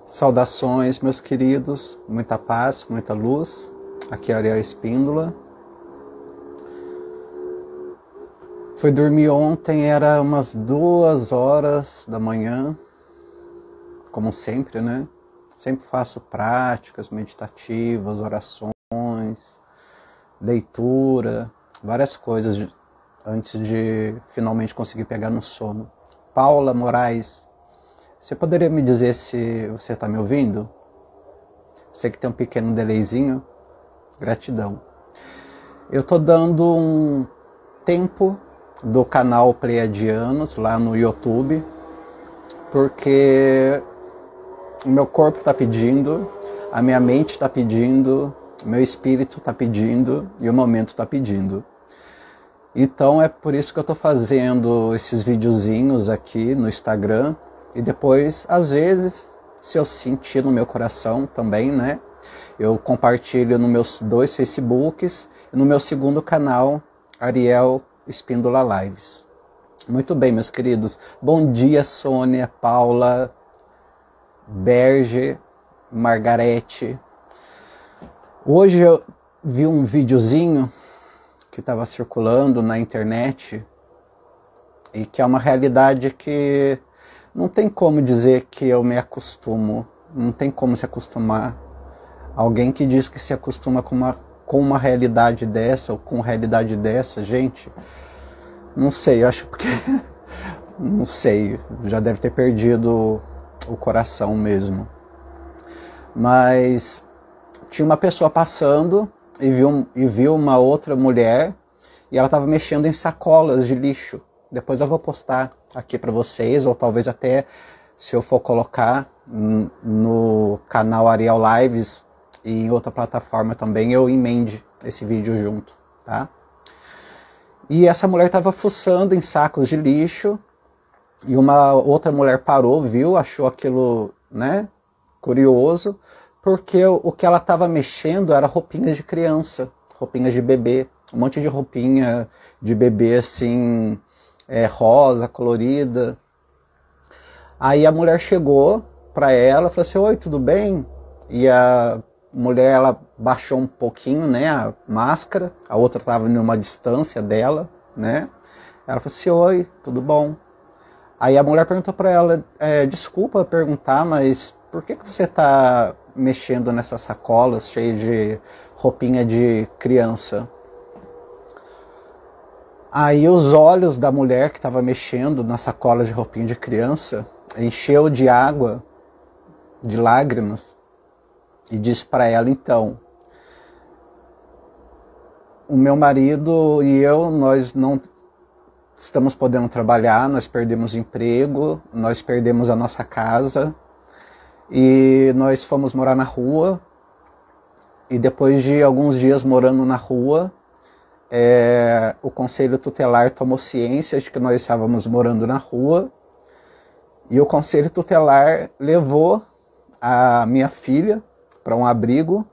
Saudações, meus queridos, muita paz, muita luz. Aqui é Ariel Espíndola. Fui dormir ontem, era umas 2 horas da manhã, como sempre, né? Sempre faço práticas meditativas, orações, leitura, várias coisas antes de finalmente conseguir pegar no sono. Paula Moraes, você poderia me dizer se você está me ouvindo? Sei que tem um pequeno delayzinho. Gratidão. Eu estou dando um tempo do canal Pleiadianos lá no YouTube, porque o meu corpo está pedindo, a minha mente está pedindo, o meu espírito está pedindo e o momento está pedindo. Então é por isso que eu estou fazendo esses videozinhos aqui no Instagram. E depois, às vezes, se eu sentir no meu coração também, né? Eu compartilho nos meus 2 Facebooks e no meu segundo canal, Ariel Espíndola Lives. Muito bem, meus queridos. Bom dia, Sônia, Paula, Berge, Margarete. Hoje eu vi um videozinho que estava circulando na internet e que é uma realidade que não tem como dizer que eu me acostumo, não tem como se acostumar. Alguém que diz que se acostuma com uma realidade dessa ou com realidade dessa, gente, não sei, eu acho que não sei, já deve ter perdido o coração mesmo. Mas tinha uma pessoa passando e viu uma outra mulher e ela estava mexendo em sacolas de lixo. Depois eu vou postar aqui para vocês, ou talvez até, se eu for colocar no canal Ariel Lives e em outra plataforma também, eu emende esse vídeo junto, tá? E essa mulher estava fuçando em sacos de lixo, e uma outra mulher parou, viu, achou aquilo, né, curioso, porque o que ela estava mexendo era roupinhas de criança, roupinhas de bebê, um monte de roupinha de bebê assim, rosa, colorida. Aí a mulher chegou para ela, falou assim: oi, tudo bem? E a mulher, ela baixou um pouquinho, né, a máscara, a outra estava numa distância dela, né? Ela falou assim: oi, tudo bom? Aí a mulher perguntou para ela: desculpa perguntar, mas por que você está mexendo nessas sacolas cheias de roupinha de criança? Aí os olhos da mulher que estava mexendo na sacola de roupinha de criança encheu de água, de lágrimas, e disse para ela: então, o meu marido e eu, nós não estamos podendo trabalhar, nós perdemos emprego, nós perdemos a nossa casa e nós fomos morar na rua. E depois de alguns dias morando na rua, o Conselho Tutelar tomou ciência de que nós estávamos morando na rua e o Conselho Tutelar levou a minha filha para um abrigo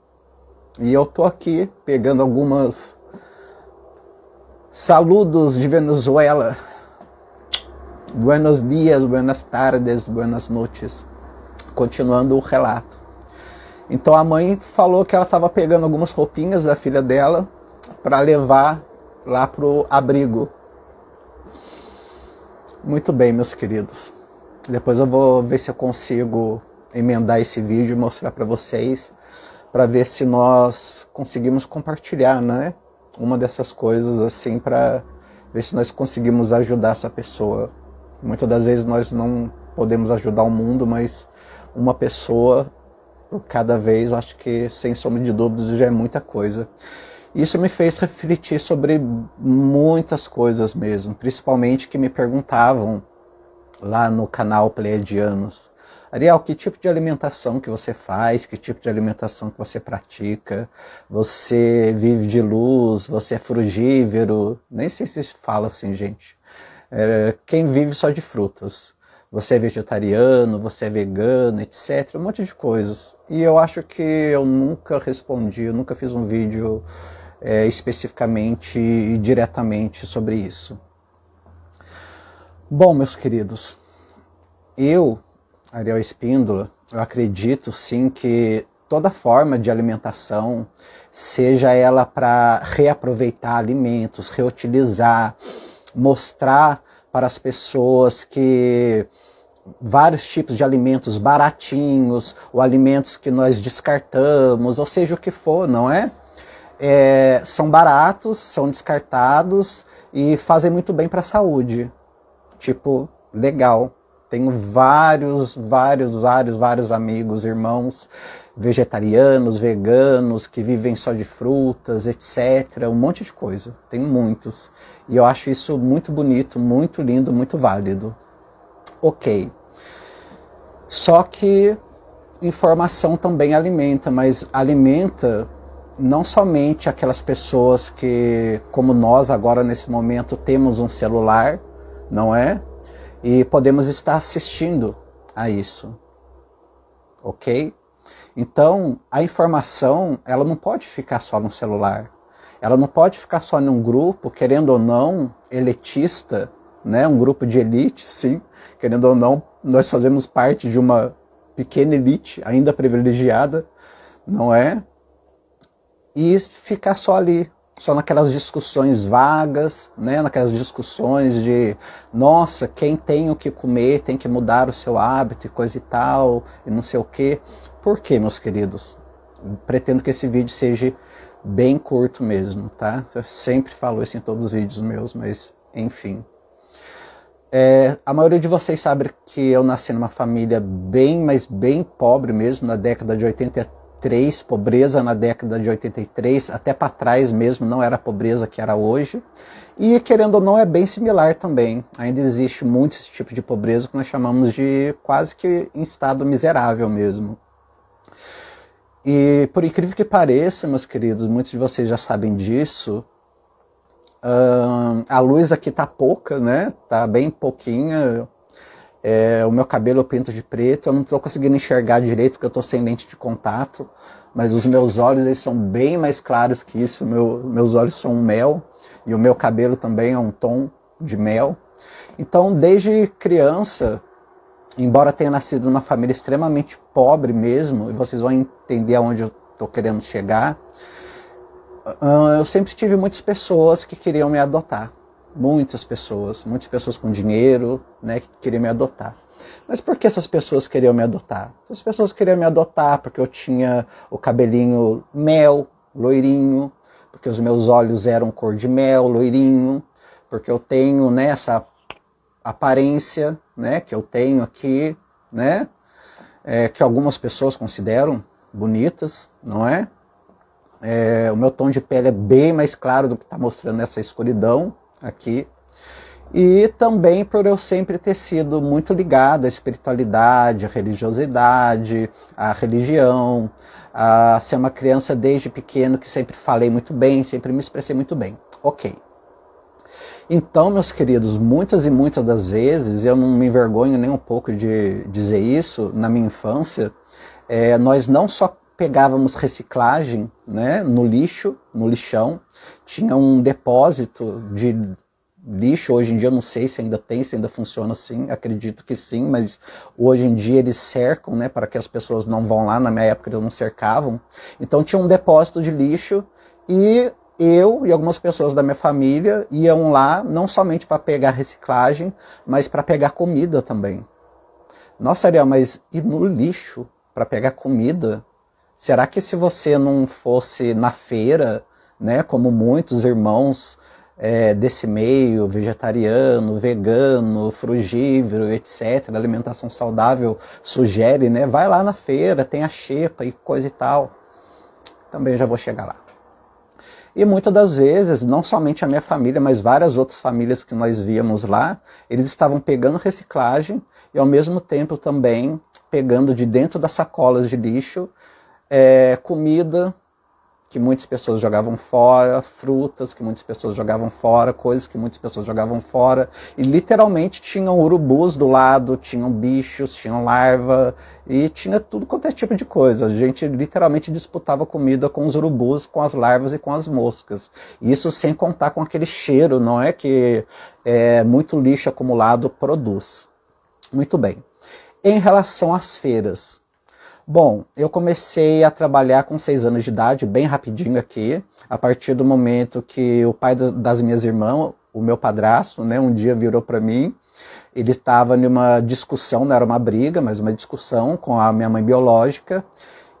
e eu tô aqui pegando algumas saludos de Venezuela. Buenos dias, buenas tardes, buenas noches. Continuando o relato. Então a mãe falou que ela estava pegando algumas roupinhas da filha dela para levar lá pro abrigo. Muito bem, meus queridos. Depois eu vou ver se eu consigo emendar esse vídeo e mostrar para vocês, para ver se nós conseguimos compartilhar, né, uma dessas coisas assim, para ver se nós conseguimos ajudar essa pessoa. Muitas das vezes nós não podemos ajudar o mundo, mas uma pessoa por cada vez, acho que sem sombra de dúvidas já é muita coisa. Isso me fez refletir sobre muitas coisas mesmo, principalmente que me perguntavam lá no canal Pleiadianos: Ariel, que tipo de alimentação que você faz? Que tipo de alimentação que você pratica? Você vive de luz? Você é frugívoro? Nem sei se fala assim, gente. Quem vive só de frutas? Você é vegetariano? Você é vegano? Etc. Um monte de coisas. E eu acho que eu nunca respondi, eu nunca fiz um vídeo especificamente e diretamente sobre isso. Bom, meus queridos, eu, Ariel Espíndola, eu acredito sim que toda forma de alimentação, seja ela para reaproveitar alimentos, reutilizar, mostrar para as pessoas que vários tipos de alimentos baratinhos, ou alimentos que nós descartamos, ou seja o que for, não é? São baratos, são descartados e fazem muito bem para a saúde. Tipo, legal. Tenho vários amigos, irmãos vegetarianos, veganos, que vivem só de frutas, etc. Um monte de coisa. Tenho muitos. E eu acho isso muito bonito, muito lindo, muito válido. Ok. Só que informação também alimenta, mas alimenta não somente aquelas pessoas que, como nós agora nesse momento, temos um celular, não é? E podemos estar assistindo a isso, ok? Então, a informação, ela não pode ficar só no celular. Ela não pode ficar só num grupo, querendo ou não, elitista, né? Um grupo de elite, sim. Querendo ou não, nós fazemos parte de uma pequena elite, ainda privilegiada, não é? E ficar só ali, só naquelas discussões vagas, né? Naquelas discussões de, nossa, quem tem o que comer tem que mudar o seu hábito e coisa e tal, e não sei o quê. Por quê, meus queridos? Pretendo que esse vídeo seja bem curto mesmo, tá? Eu sempre falo isso em todos os vídeos meus, mas enfim. A maioria de vocês sabe que eu nasci numa família bem, mas bem pobre mesmo, na década de 83, pobreza na década de 83, até para trás mesmo, não era a pobreza que era hoje. E querendo ou não, é bem similar também. Ainda existe muito esse tipo de pobreza que nós chamamos de quase que em estado miserável mesmo. E por incrível que pareça, meus queridos, muitos de vocês já sabem disso, a luz aqui tá pouca, né? Tá bem pouquinha. O meu cabelo eu pinto de preto, eu não tô conseguindo enxergar direito porque eu tô sem lente de contato, mas os meus olhos eles são bem mais claros que isso, meus olhos são um mel, e o meu cabelo também é um tom de mel. Então, desde criança, embora tenha nascido numa família extremamente pobre mesmo, e vocês vão entender aonde eu tô querendo chegar, eu sempre tive muitas pessoas que queriam me adotar. Muitas pessoas com dinheiro, né, que queriam me adotar. Mas por que essas pessoas queriam me adotar? Essas pessoas queriam me adotar porque eu tinha o cabelinho mel, loirinho, porque os meus olhos eram cor de mel, loirinho, porque eu tenho, né, essa aparência, né, que eu tenho aqui, né, que algumas pessoas consideram bonitas, não é? O meu tom de pele é bem mais claro do que está mostrando essa escuridão aqui. E também por eu sempre ter sido muito ligado à espiritualidade, à religiosidade, à religião, a ser uma criança desde pequeno que sempre falei muito bem, sempre me expressei muito bem. Ok. Então, meus queridos, muitas e muitas das vezes, eu não me envergonho nem um pouco de dizer isso, na minha infância, nós não só pegávamos reciclagem, né, no lixo, no lixão, tinha um depósito de lixo, hoje em dia eu não sei se ainda tem, se ainda funciona assim, acredito que sim, mas hoje em dia eles cercam, né, para que as pessoas não vão lá, na minha época eles não cercavam, então tinha um depósito de lixo e eu e algumas pessoas da minha família iam lá não somente para pegar reciclagem, mas para pegar comida também. Nossa, Ariel, mas e no lixo para pegar comida? Será que se você não fosse na feira, né, como muitos irmãos desse meio, vegetariano, vegano, frugívoro, etc., alimentação saudável sugere, né, vai lá na feira, tem a xepa e coisa e tal. Também já vou chegar lá. E muitas das vezes, não somente a minha família, mas várias outras famílias que nós víamos lá, eles estavam pegando reciclagem e ao mesmo tempo também pegando de dentro das sacolas de lixo comida que muitas pessoas jogavam fora, frutas que muitas pessoas jogavam fora, coisas que muitas pessoas jogavam fora, e literalmente tinham urubus do lado, tinham bichos, tinham larva, e tinha tudo quanto é tipo de coisa. A gente literalmente disputava comida com os urubus, com as larvas e com as moscas. Isso sem contar com aquele cheiro, não é, que muito lixo acumulado produz. Muito bem. Em relação às feiras, Bom, eu comecei a trabalhar com 6 anos de idade, bem rapidinho aqui, a partir do momento que o pai das minhas irmãs, o meu padrasto, né, um dia virou para mim. Ele estava numa discussão, não era uma briga, mas uma discussão com a minha mãe biológica,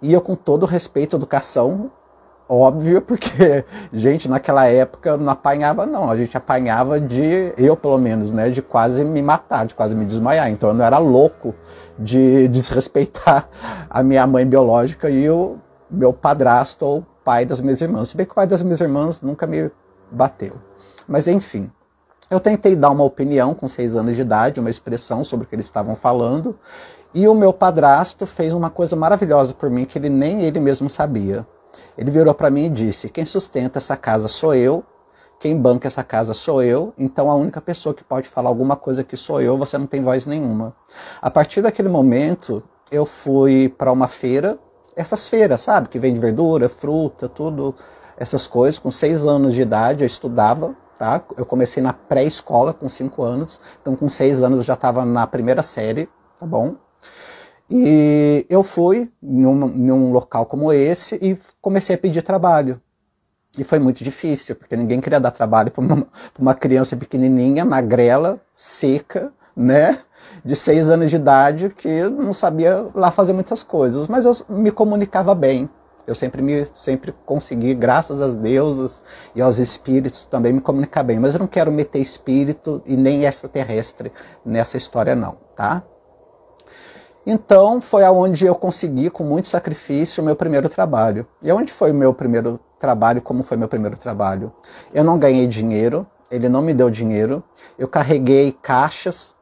e eu, com todo respeito à educação, óbvio, porque, gente, naquela época não apanhava não, a gente apanhava eu pelo menos, né, de quase me matar, de quase me desmaiar, então eu não era louco de desrespeitar a minha mãe biológica e o meu padrasto ou pai das minhas irmãs, se bem que o pai das minhas irmãs nunca me bateu, mas enfim. Eu tentei dar uma opinião com 6 anos de idade, uma expressão sobre o que eles estavam falando, e o meu padrasto fez uma coisa maravilhosa por mim que nem ele mesmo sabia. Ele virou para mim e disse: quem sustenta essa casa sou eu, quem banca essa casa sou eu, então a única pessoa que pode falar alguma coisa aqui sou eu, você não tem voz nenhuma. A partir daquele momento, eu fui para uma feira, essas feiras, sabe, que vende verdura, fruta, tudo, essas coisas. Com 6 anos de idade eu estudava. Tá? Eu comecei na pré-escola com 5 anos, então com 6 anos eu já estava na primeira série, tá bom? E eu fui em um local como esse e comecei a pedir trabalho. E foi muito difícil, porque ninguém queria dar trabalho para uma criança pequenininha, magrela, seca, né? De 6 anos de idade, que não sabia lá fazer muitas coisas, mas eu me comunicava bem. Eu sempre consegui, graças às deusas e aos espíritos, também me comunicar bem. Mas eu não quero meter espírito e nem extraterrestre nessa história não, tá? Então foi aonde eu consegui, com muito sacrifício, o meu primeiro trabalho. E onde foi o meu primeiro trabalho? Como foi meu primeiro trabalho? Eu não ganhei dinheiro, ele não me deu dinheiro. Eu carreguei caixas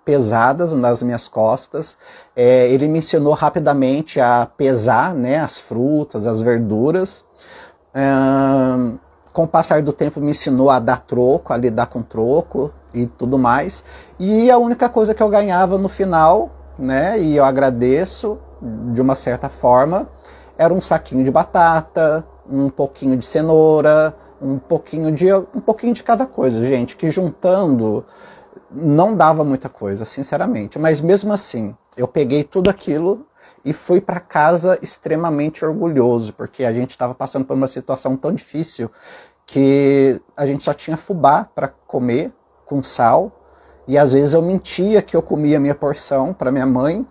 pesadas nas minhas costas. Ele me ensinou rapidamente a pesar, né, as frutas, as verduras. Com o passar do tempo me ensinou a dar troco, a lidar com troco e tudo mais. E a única coisa que eu ganhava no final, né, e eu agradeço de uma certa forma, era um saquinho de batata, um pouquinho de cenoura, um pouquinho de cada coisa, gente, que juntando não dava muita coisa, sinceramente. Mas mesmo assim, eu peguei tudo aquilo e fui para casa extremamente orgulhoso, porque a gente estava passando por uma situação tão difícil que a gente só tinha fubá para comer com sal, e às vezes eu mentia que eu comia a minha porção para minha mãe.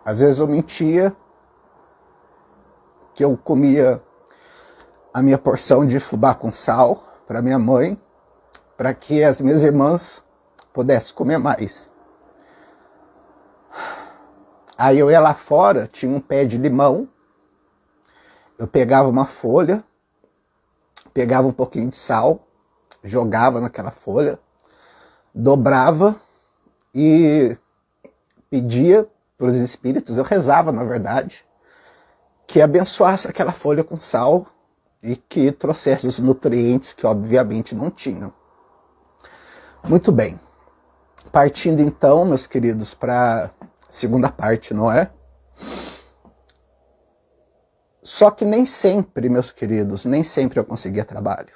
Às vezes eu mentia que eu comia a minha porção de fubá com sal para minha mãe, para que as minhas irmãs pudessem comer mais. Aí eu ia lá fora, tinha um pé de limão, eu pegava uma folha, pegava um pouquinho de sal, jogava naquela folha, dobrava e pedia para os espíritos, eu rezava na verdade, que abençoasse aquela folha com sal e que trouxesse os nutrientes que obviamente não tinham. Muito bem. Partindo então, meus queridos, para a segunda parte, não é? Só que nem sempre, meus queridos, nem sempre eu conseguia trabalho.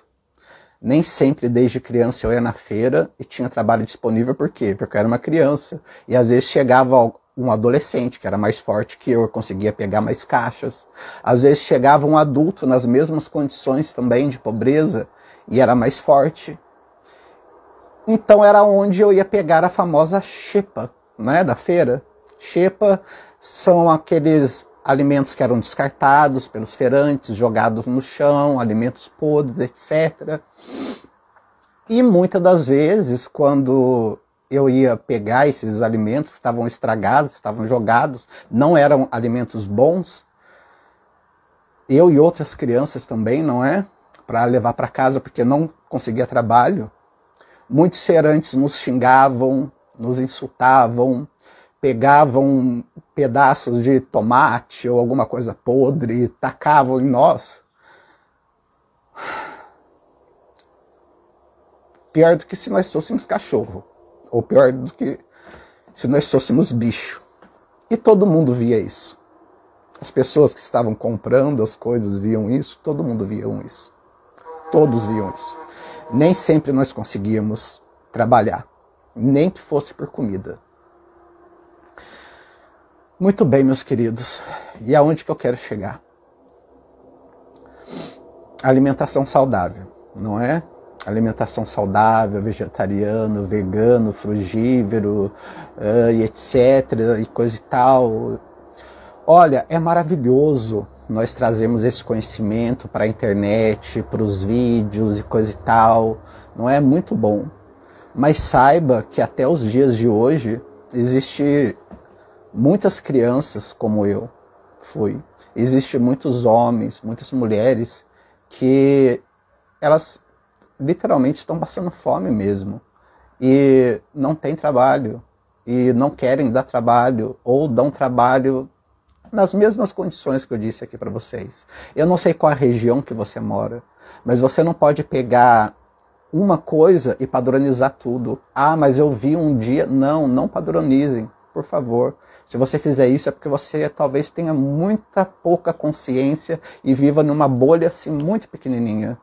Nem sempre, desde criança, eu ia na feira e tinha trabalho disponível. Por quê? Porque eu era uma criança. E às vezes chegava um adolescente que era mais forte que eu conseguia pegar mais caixas. Às vezes chegava um adulto nas mesmas condições também de pobreza e era mais forte. Então era onde eu ia pegar a famosa xepa, né, da feira. Xepa são aqueles alimentos que eram descartados pelos feirantes, jogados no chão, alimentos podres, etc. E muitas das vezes, quando eu ia pegar esses alimentos que estavam estragados, estavam jogados, não eram alimentos bons, eu e outras crianças também, não é? Para levar para casa, porque não conseguia trabalho. Muitos feirantes nos xingavam, nos insultavam, pegavam pedaços de tomate ou alguma coisa podre e tacavam em nós. Pior do que se nós fôssemos cachorro. Ou pior do que se nós fôssemos bicho. E todo mundo via isso. As pessoas que estavam comprando as coisas viam isso, todo mundo via isso. Todos viam isso. Nem sempre nós conseguíamos trabalhar. nem que fosse por comida. Muito bem, meus queridos. E aonde que eu quero chegar? Alimentação saudável, não é? Alimentação saudável, vegetariano, vegano, frugívoro, e etc, e coisa e tal. Olha, é maravilhoso nós trazemos esse conhecimento para a internet, para os vídeos e coisa e tal. Não é muito bom. Mas saiba que até os dias de hoje existe muitas crianças como eu fui. Existem muitos homens, muitas mulheres que elas literalmente estão passando fome mesmo. E não tem trabalho. E não querem dar trabalho. Ou dão trabalho nas mesmas condições que eu disse aqui para vocês. Eu não sei qual a região que você mora. Mas você não pode pegar uma coisa e padronizar tudo. Ah, mas eu vi um dia... Não, não padronizem, por favor. Se você fizer isso é porque você talvez tenha muita pouca consciência e viva numa bolha assim muito pequenininha.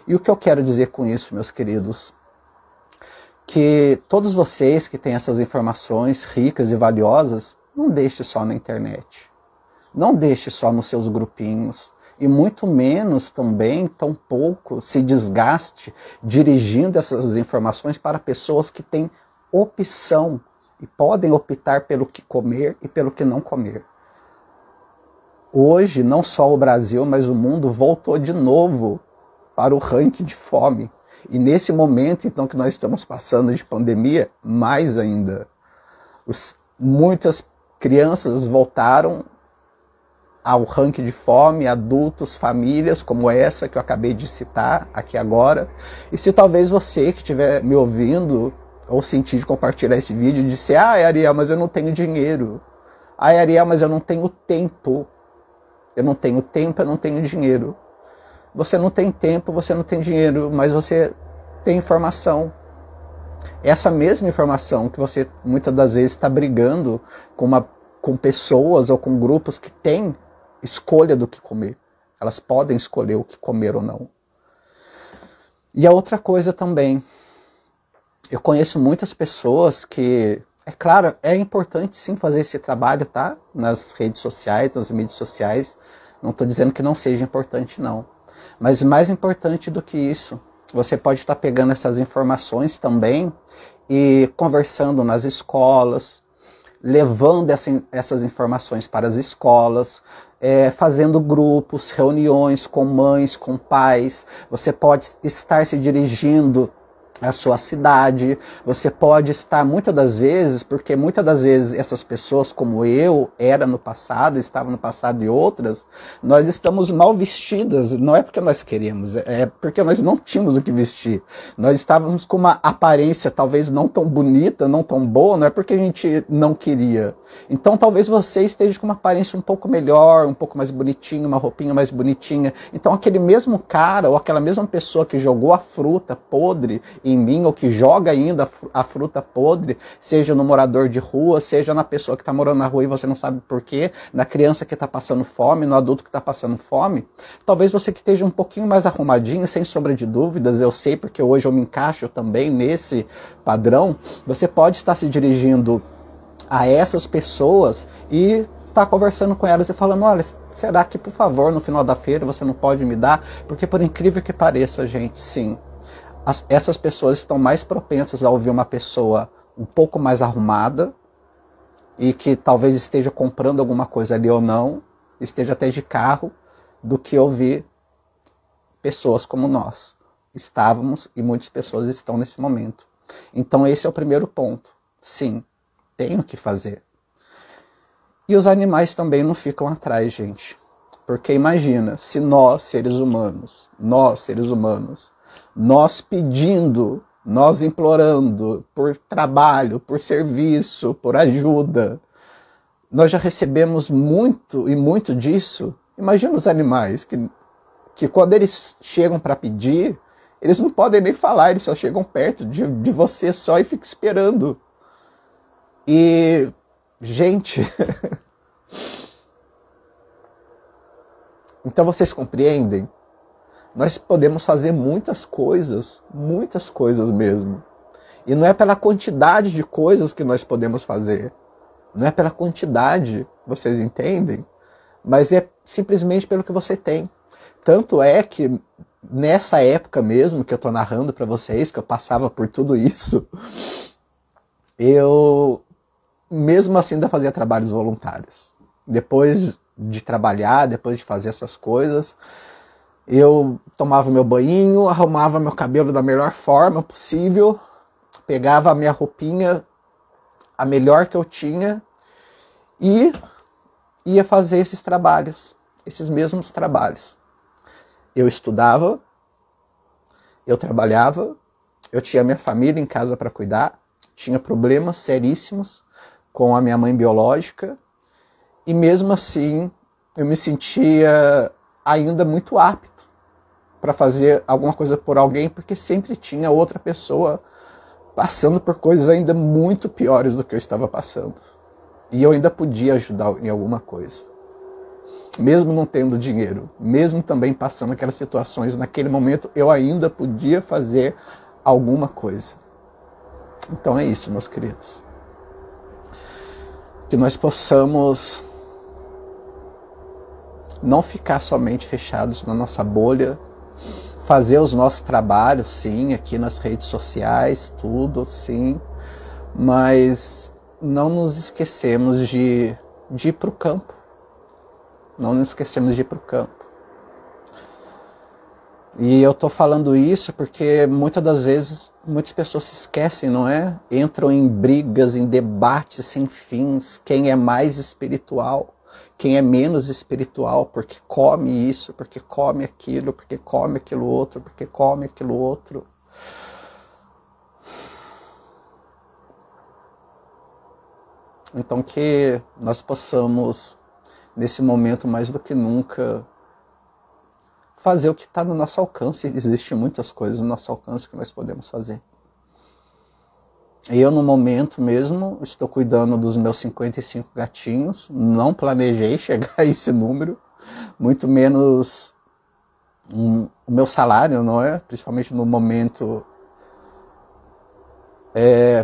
E o que eu quero dizer com isso, meus queridos? Que todos vocês que têm essas informações ricas e valiosas, não deixe só na internet. Não deixe só nos seus grupinhos. E muito menos também, tão pouco, se desgaste dirigindo essas informações para pessoas que têm opção e podem optar pelo que comer e pelo que não comer. Hoje, não só o Brasil, mas o mundo voltou de novo para o ranking de fome. E nesse momento, então, que nós estamos passando de pandemia, mais ainda. Muitas crianças voltaram ao ranking de fome, adultos, famílias, como essa que eu acabei de citar aqui agora. E se talvez você que estiver me ouvindo ou sentir de compartilhar esse vídeo, disse: ah, Ariel, mas eu não tenho dinheiro. Ah, Ariel, mas eu não tenho tempo. Eu não tenho tempo, eu não tenho dinheiro. Você não tem tempo, você não tem dinheiro, mas você tem informação. Essa mesma informação que você muitas das vezes está brigando com pessoas ou com grupos que têm escolha do que comer. Elas podem escolher o que comer ou não. E a outra coisa também, eu conheço muitas pessoas que, é claro, é importante sim fazer esse trabalho, tá? Nas redes sociais, nas mídias sociais. Não estou dizendo que não seja importante, não. Mas mais importante do que isso, você pode estar pegando essas informações também conversando nas escolas, levando essas informações para as escolas, fazendo grupos, reuniões com mães, com pais. Você pode estar se dirigindo à sua cidade, você pode estar muitas das vezes, porque muitas das vezes essas pessoas como eu era no passado, estava no passado e outras, nós estamos mal vestidas, não é porque nós queremos, é porque nós não tínhamos o que vestir. Nós estávamos com uma aparência talvez não tão bonita, não tão boa, não é porque a gente não queria. Então talvez você esteja com uma aparência um pouco melhor, um pouco mais bonitinha, uma roupinha mais bonitinha. Então aquele mesmo cara ou aquela mesma pessoa que jogou a fruta podre em mim, ou que joga ainda a fruta podre, seja no morador de rua, seja na pessoa que está morando na rua e você não sabe por quê, na criança que está passando fome, no adulto que está passando fome, talvez você que esteja um pouquinho mais arrumadinho, sem sombra de dúvidas, eu sei porque hoje eu me encaixo também nesse padrão, você pode estar se dirigindo a essas pessoas e tá conversando com elas e falando: olha, será que por favor no final da feira você não pode me dar? Porque por incrível que pareça, gente, sim, essas pessoas estão mais propensas a ouvir uma pessoa um pouco mais arrumada e que talvez esteja comprando alguma coisa ali ou não, esteja até de carro, do que ouvir pessoas como nós estávamos e muitas pessoas estão nesse momento. Então esse é o primeiro ponto. Sim, tenho que fazer. E os animais também não ficam atrás, gente. Porque imagina, se nós, seres humanos, nós pedindo, nós implorando por trabalho, por serviço, por ajuda, nós já recebemos muito e muito disso. Imagina os animais que quando eles chegam para pedir, eles não podem nem falar, eles só chegam perto de você só e ficam esperando. E, gente, então vocês compreendem? Nós podemos fazer muitas coisas mesmo. E não é pela quantidade de coisas que nós podemos fazer. Não é pela quantidade, vocês entendem? Mas é simplesmente pelo que você tem. Tanto é que nessa época mesmo que eu estou narrando para vocês, que eu passava por tudo isso, eu mesmo assim ainda fazia trabalhos voluntários. Depois de trabalhar, depois de fazer essas coisas, eu tomava meu banho, arrumava meu cabelo da melhor forma possível, pegava a minha roupinha, a melhor que eu tinha, e ia fazer esses trabalhos, esses mesmos trabalhos. Eu estudava, eu trabalhava, eu tinha minha família em casa para cuidar, tinha problemas seríssimos com a minha mãe biológica, e mesmo assim eu me sentia ainda muito apto para fazer alguma coisa por alguém, porque sempre tinha outra pessoa passando por coisas ainda muito piores do que eu estava passando. E eu ainda podia ajudar em alguma coisa. Mesmo não tendo dinheiro, mesmo também passando aquelas situações, naquele momento eu ainda podia fazer alguma coisa. Então é isso, meus queridos. Que nós possamos não ficar somente fechados na nossa bolha, fazer os nossos trabalhos, sim, aqui nas redes sociais, tudo, sim, mas não nos esquecemos de ir para o campo. Não nos esquecemos de ir para o campo. E eu estou falando isso porque muitas das vezes muitas pessoas se esquecem, não é? Entram em brigas, em debates sem fins, quem é mais espiritual, quem é menos espiritual, porque come isso, porque come aquilo, porque come aquilo outro, porque come aquilo outro. Então que nós possamos, nesse momento mais do que nunca, fazer o que está no nosso alcance. Existem muitas coisas no nosso alcance que nós podemos fazer. Eu, no momento mesmo, estou cuidando dos meus 55 gatinhos. Não planejei chegar a esse número, muito menos o meu salário, não é? Principalmente no momento,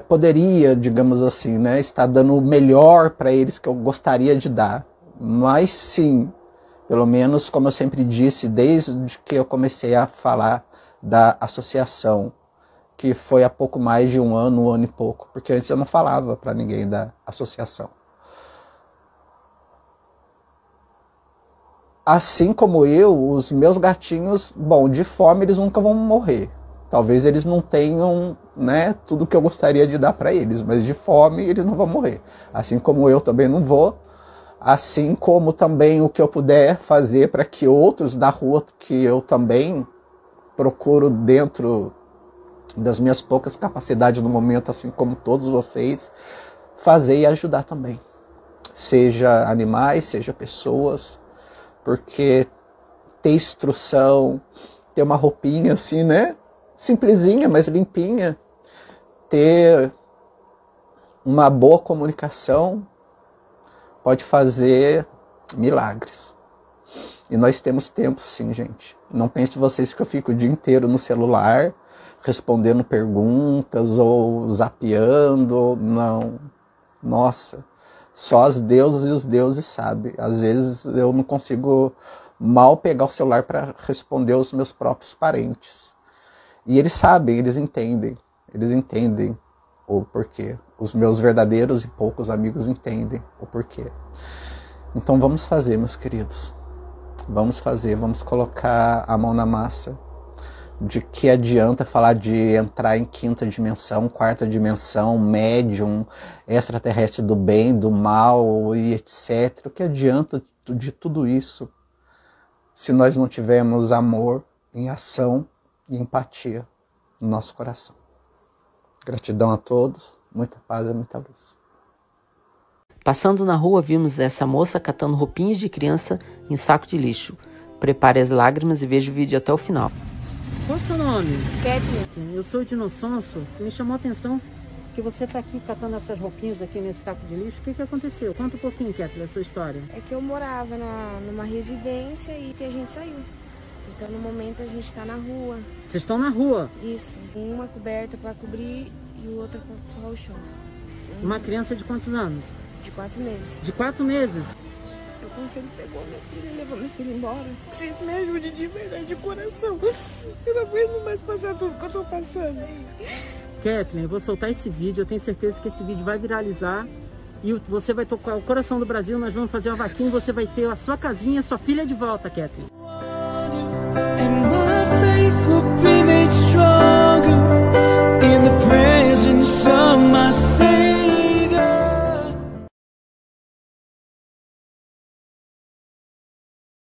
poderia, digamos assim, né, estar dando o melhor para eles que eu gostaria de dar. Mas sim, pelo menos, como eu sempre disse, desde que eu comecei a falar da associação, que foi há pouco mais de um ano e pouco, porque antes eu não falava para ninguém da associação. Assim como eu, os meus gatinhos, bom, de fome eles nunca vão morrer. Talvez eles não tenham, né, tudo que eu gostaria de dar para eles, mas de fome eles não vão morrer. Assim como eu também não vou, assim como também o que eu puder fazer para que outros da rua, que eu também procuro dentro das minhas poucas capacidades no momento, assim como todos vocês, fazer e ajudar também. Seja animais, seja pessoas, porque ter instrução, ter uma roupinha assim, né? Simplesinha, mas limpinha, ter uma boa comunicação pode fazer milagres. E nós temos tempo sim, gente. Não pense vocês que eu fico o dia inteiro no celular, respondendo perguntas ou zapeando, não. Nossa, só as deusas e os deuses sabem. Às vezes eu não consigo mal pegar o celular para responder aos meus próprios parentes. E eles sabem, eles entendem o porquê. Os meus verdadeiros e poucos amigos entendem o porquê. Então vamos fazer, meus queridos. Vamos fazer, vamos colocar a mão na massa. De que adianta falar de entrar em quinta dimensão, quarta dimensão, médium, extraterrestre do bem, do mal e etc. O que adianta de tudo isso se nós não tivermos amor em ação e empatia no nosso coração? Gratidão a todos, muita paz e muita luz. Passando na rua, vimos essa moça catando roupinhas de criança em saco de lixo. Prepare as lágrimas e veja o vídeo até o final. Qual é o seu nome? Kathleen. Eu sou o Dinossonso. Me chamou a atenção que você está aqui catando essas roupinhas aqui nesse saco de lixo. O que aconteceu? Conta um pouquinho, Kathleen, a sua história. É que eu morava numa residência e que a gente saiu. Então, no momento, a gente está na rua. Vocês estão na rua? Isso. Uma coberta para cobrir e o outro com colchão. Uma criança de quantos anos? De 4 meses. De 4 meses. Eu conselho pegou minha filha e levou minha filha embora. Vocês me ajudem de verdade, de coração. Eu não aguento mais passar tudo que eu tô passando. Kathleen, eu vou soltar esse vídeo, eu tenho certeza que esse vídeo vai viralizar. E você vai tocar o coração do Brasil, nós vamos fazer uma vaquinha e você vai ter a sua casinha, a sua filha de volta, Kathleen. And my faith will be made strong.